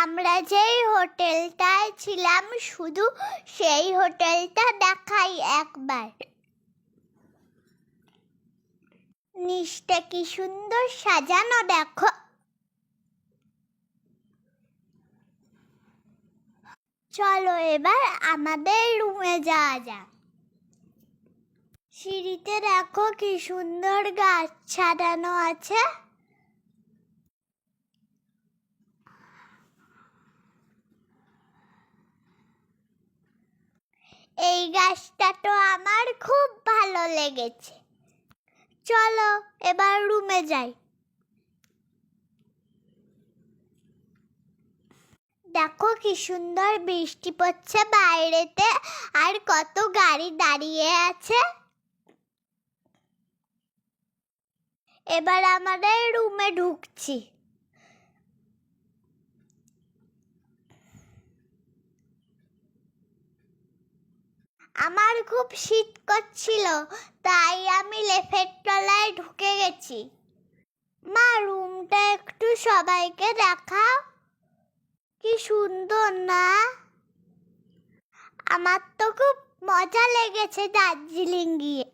আমরা যেই হোটেলটায় ছিলাম শুধু সেই হোটেলটা দেখাই একবার। নিচটা কি সুন্দর সাজানো দেখো। চলো এবার আমাদের রুমে যাওয়া যাক। সিঁড়িতে দেখো কি সুন্দর গাছ সাজানো আছে। এই গাছটা তো আমার খুব ভালো লেগেছে। চলো এবার রুমে যাই। দেখো কি সুন্দর বৃষ্টি পড়ছে বাইরেতে, আর কত গাড়ি দাঁড়িয়ে আছে। এবার আমাদের রুমে ঢুকছি। আমার খুব শীত করছিল, তাই আমি লেফের তলায় ঢুকে গেছি। মা, রুমটা একটু সবাইকে দেখাও। কি সুন্দর না? আমার তো খুব মজা লেগেছে দার্জিলিং গিয়ে।